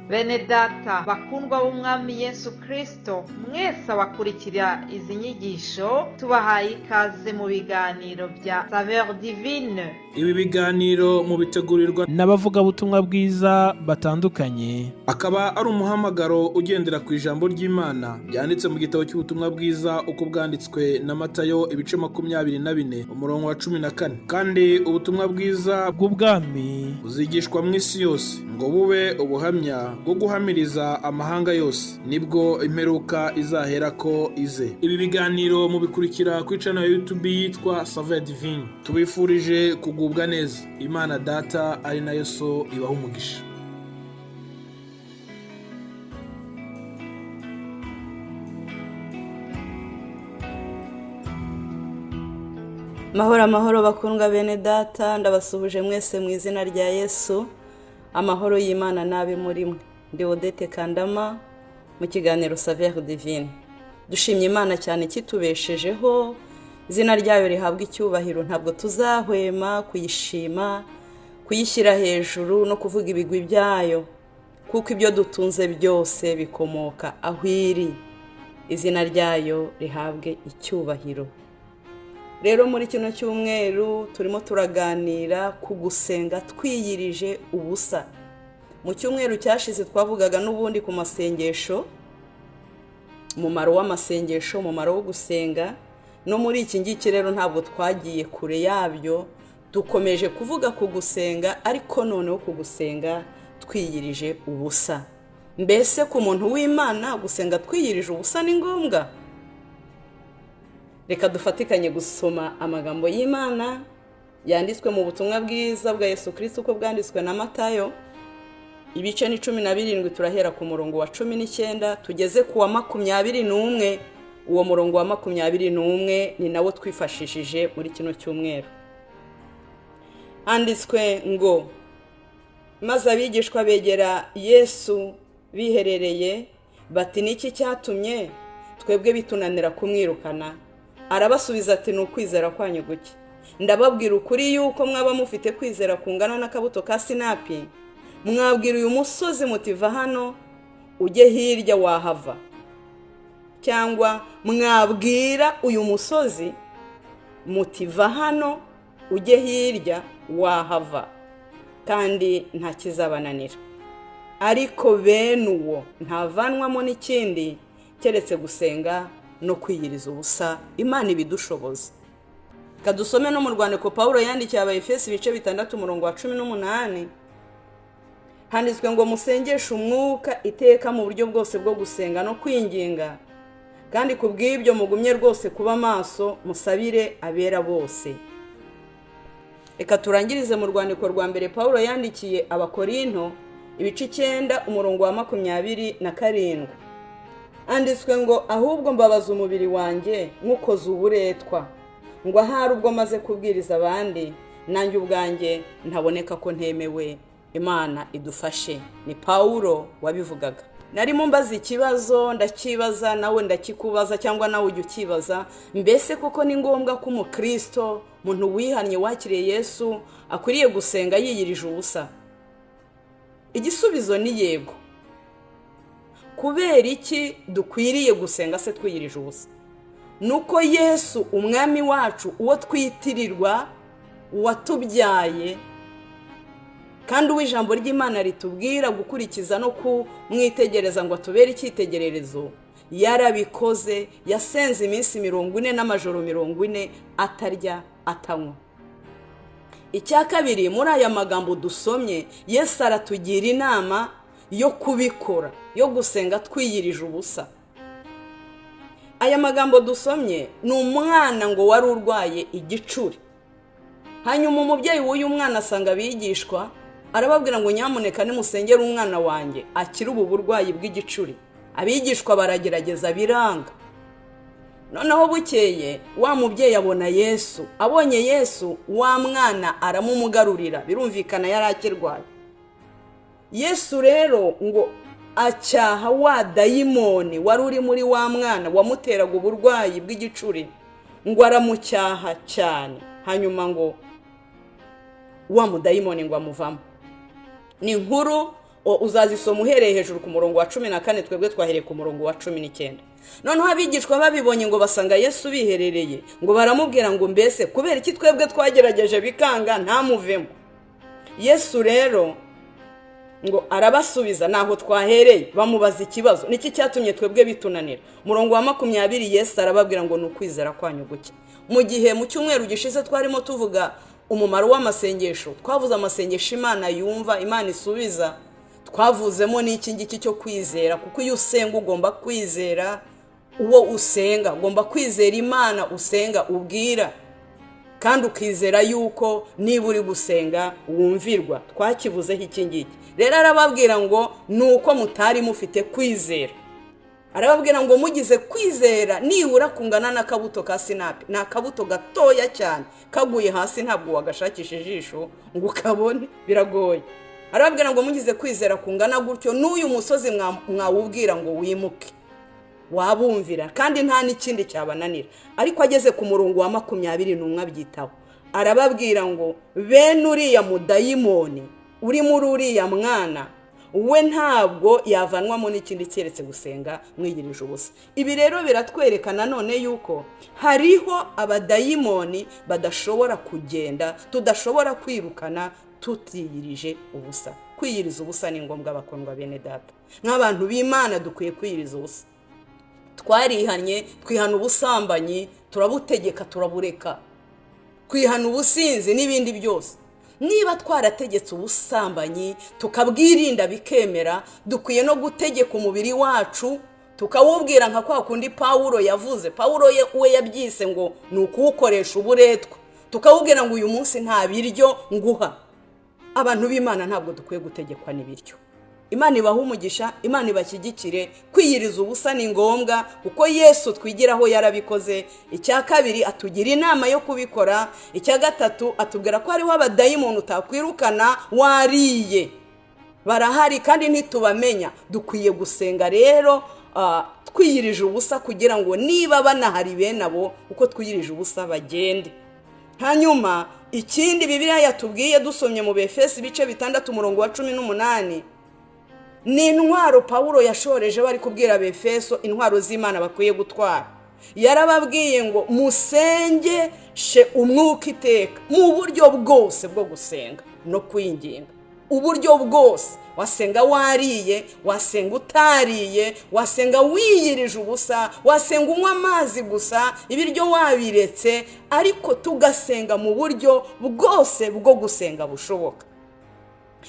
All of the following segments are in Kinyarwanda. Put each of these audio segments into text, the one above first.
Bene data bakundwa b'umwami Yesu Kristo, mwese abakurikira izi nyigisho tubahaye ikaze mu biganiro bya Saveur Divine. Ibi biganiro mu bitegurirwa n'abavugabutumwa bwiza batandukanye, akaba ari umuhamagaro ugendera ku ijambo ry'Imana byanditse mu gitabo cy'ubutumwa bwiza uko bwanditswe na Matayo ibice 24 umurongo wa 14. Kandi ubutumwa bwiza bw'ubwami buzigishwa mu isi yose ngo bube ubuhamya bwo guhamiriza amahanga yose, nibwo imperuka izahera ko ize. Ibi biganiro mubikurikira ku channel ya YouTube yitwa Saveur Divine. Tubifurije kugubwa neza. Imana Data ari nayo So ibaha umugisha. Mahoro bakundwa bene data, ndabasuhuje mwese mu izina rya Yesu. Amahoro y'Imana nabe muri mwe. Ndi Odette Kandama mu kiganiro Saveur Divine. Dushimye Imana cyane kitubeshejeho, izina ryayo rihabwa icyubahiro. Ntabwo tuzahwema kuyishima, kuyishyira hejuru no kuvuga ibigwi byayo, kuko ibyo dutunze byose bikomoka aho iri. Izina ryayo rihabwe icyubahiro. Rero muri kino cyumweru turimo turaganira ku gusenga twiyirije ubusa. Mu cyumweru cyashize twavugaga n'ubundi ku masengesho, umumaro w'amasengesho, umumaro wo gusenga. No muri iki ngiki rero ntabwo twagiye kure yabyo, dukomeje kuvuga ku gusenga, ariko noneho ku gusenga twiyirije ubusa. Mbese ku muntu w'Imana gusenga twiyirije ubusa ni ngombwa? Reka dufatikanye gusoma amagambo y'Imana yanditswe mu butumwa bwiza bwa Yesu Kristo uko bwanditswe na Matayo ibice 17. Turahera ku murongo wa 19 tugeze ku wa 21. Uwo murongo wa 21 ni nawo twifashishije muri kino cyumweru. Handitswe ngo, maze abigishwa begera Yesu biherereye bati, niki cyatumye twebwe bitunanira kumwirukana? Arabasubiza ati, ni ukwizera kwanyu guke. Ndababwira ukuri yuko mwaba mufite kwizera kungana n'akabuto ka sinapi, mwabwira uyu musozi mutiva hano ujye hirya wahava, cyangwa mwabwira uyu musozi mutiva hano ujye hirya wahava, kandi nta kizabananira. Ariko bene uwo ntavanwamo n'ikindi keretse gusenga no kwiyiriza ubusa. Imana ibidushoboza. Kadusome no mu rwandiko Paulo yandikiye Abaefesi ibice 6 umurongo wa 18. Handitswe ngo, musengeshe umwuka iteka mu buryo bwose bwo gusenga no kwinginga, kandi kubw'ibyo mugumye rwose kuba maso, musabire abera bose. Eka turangirize mu rwandiko rwa mbere Paulo yandikiye Abakorinto ibice 9 umurongo wa 27. Handitswe ngo, ahubwo mbabaza umubiri wanjye nk'ukoze uburetwa, ngo ahari ubwo maze kubwiriza abandi nanjye ubwanjye ntaboneka ko ntemewe. Imana idufashe. Ni Paulo wabivugaga. Narimo mbaza ikibazo, ndakibaza nawe ndakikubaza, cyangwa nawe ujye ukibaza, mbese kuko ni ngombwa ko umukristo, muntu wihannye wakiriye Yesu, akwiriye gusenga yiyirije ubusa? Igisubizo ni yego. Kubera iki dukwiriye gusenga se twiyirije ubusa? Nuko Yesu umwami wacu, uwo twitirirwa, uwatubyaye, kandi uw'ijambo ry'Imana ritubwira gukurikiza no kumwitegereza ngo atubere icyitegererezo, yarabikoze. Yasenze iminsi 40 n'amajoro 40 atarya atanywa. Icya kabiri, muri aya magambo dusomye, Yesu aratugira inama yo kubikora, yo gusenga twiyirije ubusa. Aya magambo dusomye ni umwana ngo wari urwaye igicuri. Hanyuma umubyeyi w'uyu mwana asanga abigishwa, arababwira ngo nyamuneka nimusengere umwana wanjye akire ubu burwayi bw'igicuri. Abigishwa baragerageza biranga. Noneho bukeye wa mubyeyi abona Yesu. Abonye Yesu, wa mwana aramumugarurira. Birumvikana yari akirwaye. Yesu rero ngo acyaha wa dayimoni wari uri muri wa mwana wamuteraga uburwayi bw'igicuri, ngo aramucyaha cyane. Hanyuma ngo wa mudayimoni ngo amuvamo. Ni inkuru uzazisoma uhereye hejuru ku murongo wa 14, twebwe twahereye ku murongo wa 19. noneho abigishwa babibonye ngo basanga Yesu biherereye, ngo baramubwira ngo mbese kubera iki twebwe twagerageje bikanga ntamuvemo. Yesu rero ngo arabasubiza naho twahereye, bamubaza ikibazo niki cyatumye twebwe bitunanira. Murongo wa 20 Yesu arababwira ngo nukwizera kwanyu guke. Mu gihe mu cyumweru gishize twarimo tuvuga umumaro w'amasengesho, twavuze amasengesho Imana yumva, Imana isubiza, twavuzemo n'iki ngiki cyo kwizera, kuko iyo usenga ugomba kwizera uwo usenga, ugomba kwizera Imana usenga ubwira, kandi ukizera yuko niba uri gusenga wumvirwa. Twakivuzeho iki ngiki. Rero arababwira ngo nuko mutari mufite kwizera. Arababwira ngo mugize kwizera nibura kungana n'akabuto ka sinapi, ni akabuto gatoya cyane kaguye hasi ntabwo wagashakisha ijisho ngo ukabone, biragoye. Arababwira ngo mugize kwizera kungana gutyo n'uyu musozi mwawubwira ngo wimuke wabumvira, kandi nta n'ikindi cyabananira. Ariko ageze ku murongo wa 21 abyitaho, arababwira ngo bene uriya mudayimoni uri muri uriya mwana we ntabwo yavanwamo n'ikindi keretse gusenga mwigirije ubusa. Ibi rero biratwerekana none yuko hariho abadayimoni badashobora kugenda, tudashobora kwirukana tutiyirije ubusa. Kwiyiriza ubusa ni ngombwa bakundwa bene data. Nk'abantu b'Imana dukwiye kwiyiriza ubusa. Twarihanye, twihana ubusambanyi, turabutegeka turabureka, kwihana ubusinzi n'ibindi byose. Niba twarategetse ubusambanyi tukabwirinda bikemera, dukwiye no gutegeka umubiri wacu tukawubwira nka kwa kundi Pawulo yavuze. Pawulo we yabyise ngo ni ukuwukoresha uburetwa, tukawubwira ngo uyu munsi nta biryo nguha. Abantu b'Imana ntabwo dukwiye gutegekwa n'ibiryo. Imana ibaha umugisha, Imana ibashyigikire. Kwiyiriza ubusa ni ngombwa kuko Yesu twigiraho yarabikoze. Icya kabiri atugira inama yo kubikora. Icya gatatu atubwira ko hariho abadayimoni utakwirukana wariye, barahari kandi ntitubamenya. Dukwiye gusenga rero twiyirije ubusa kugira ngo niba banahari bene abo uko twiyirije ubusa bagende. Hanyuma ikindi Bibiliya yatubwiye dusomye mu Befesi ibice 6 umurongo wa 18, ni intwaro Pawulo yashoreje bari kubwira Abefeso intwaro z'Imana bakwiye gutwara. Yarababwiye ngo musengeshe umwuka iteka mu buryo bwose bwo gusenga no kwinginga. Uburyo bwose, wasenga wariye, wasenga utariye, wasenga wiyirije ubusa, wasenga unywa amazi gusa, ibiryo wabiretse, ariko tugasenga mu buryo bwose bwo gusenga bushoboka.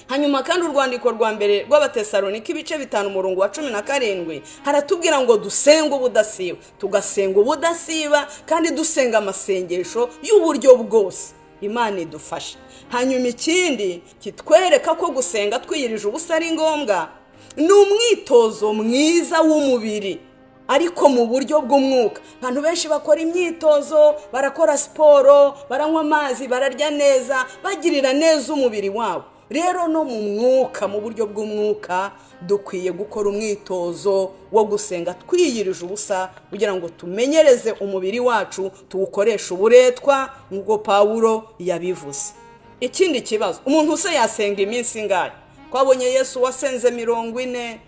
Hanyuma kandi urwandiko rwa mbere rw'Abatesalonike ibice 5 umurongo wa 17 haratubwira ngo dusenga ubudasiba, tugasenga ubudasiba kandi dusenga amasengesho y'uburyo bwose. Imana idufasha. Hanyuma ikindi kitwereka ko gusenga twiyirije ubusa ari ngombwa, ni umwitozo mwiza w'umubiri ariko mu buryo bw'umwuka. Abantu benshi bakora imyitozo, barakora siporo, baranywa amazi, bararya neza, bagirira neza umubiri wabo. Rero no mu mwuka, mu buryo bw'umwuka dukwiye gukora umwitozo wo gusenga twiyirije ubusa kugira ngo tumenyereze umubiri wacu, tuwukoresha uburetwa nk'uko Pawulo yabivuze. Ikindi kibazo, umuntu se yasenga iminsi ingahe? Twabonye Yesu wasenze 40,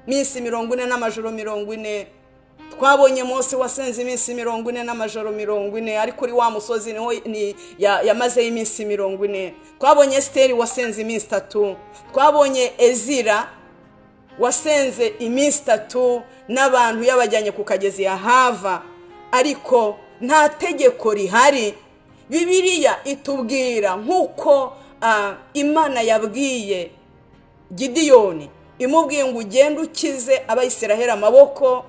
minsi 40 n'amajoro 40. Twabonye Mose wasenze iminsi 40 n'amajoro 40, ariko kuri wa musozi niho yamaze iminsi 40. Twabonye Esteri wasenze iminsi 3. Twabonye Ezira wasenze iminsi 3 n'abantu yabajyanye ku kagezi ya Hava, ariko nta tegeko rihari. Bibiliya itubwira nk'uko Imana yabwiye Gideyoni, imubwiye ngo ugende ukize Abayisiraheli amaboko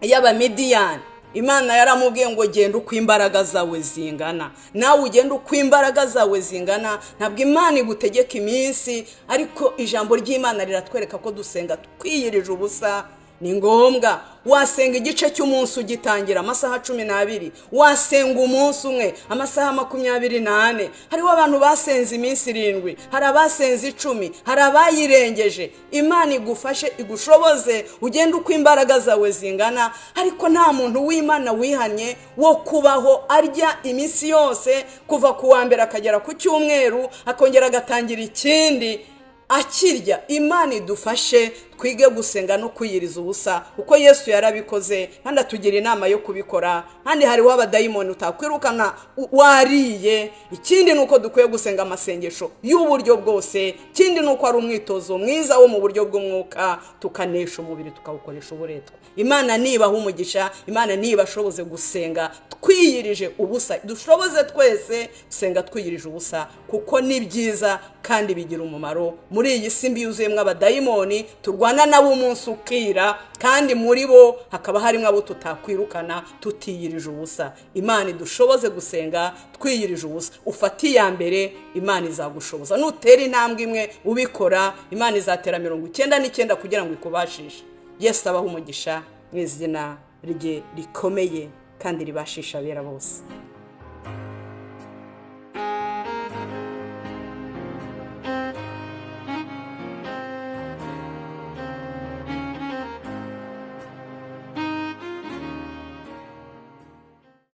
y'Abamidiyani. Imana yaramubwiye ngo genda uko imbaraga zawe zingana. Nawe ugenda uko imbaraga zawe zingana. Ntabwo Imana igutegeka iminsi, ariko ijambo ry'Imana riratwereka ko dusenga twiyirije ubusa ni ngombwa. Wasenga igice cy'umunsi ugitangira amasaha 12, wasenga umunsi umwe amasaha 24. Hariho abantu basenze iminsi 7, hari abasenze 10, hari abayirengeje. Imana igufashe, igushoboze, ugende uko imbaraga zawe zingana. Ariko nta muntu w'Imana wihanye wo kubaho arya iminsi yose kuva ku wa mbere akagera ku cyumweru, akongera agatangira ikindi akirya. Imana idufashe twige gusenga no kwiyiriza ubusa uko Yesu yarabikoze, kandi atugira inama yo kubikora. Kandi hariho abadayimoni utakwirukana wariye. Ikindi nuko dukwiye gusenga amasengesho y'uburyo bwose. Ikindi nuko ari umwitozo mwiza wo mu buryo bw'umwuka, tukanesha umubiri tukawukoresha uburetwa. Imana nibaha umugisha, Imana nibashoboze gusenga twiyirije ubusa. Dushoboze twese gusenga twiyirije ubusa, kuko ni byiza kandi bigira umumaro muri iyi si mbi yuzuyemo abadayimoni turwana nabo umunsi ukira, kandi muri bo hakaba harimo abo tutakwirukana tutiyirije ubusa. Imana idushoboze gusenga twiyirije ubusa. Ufate iya mbere, Imana izagushoboza. Nutera intambwe imwe ubikora, Imana izatera 99 kugira ngo ikubashishe. Yesu abaha umugisha mu izina rye rikomeye kandi ribashisha abera bose.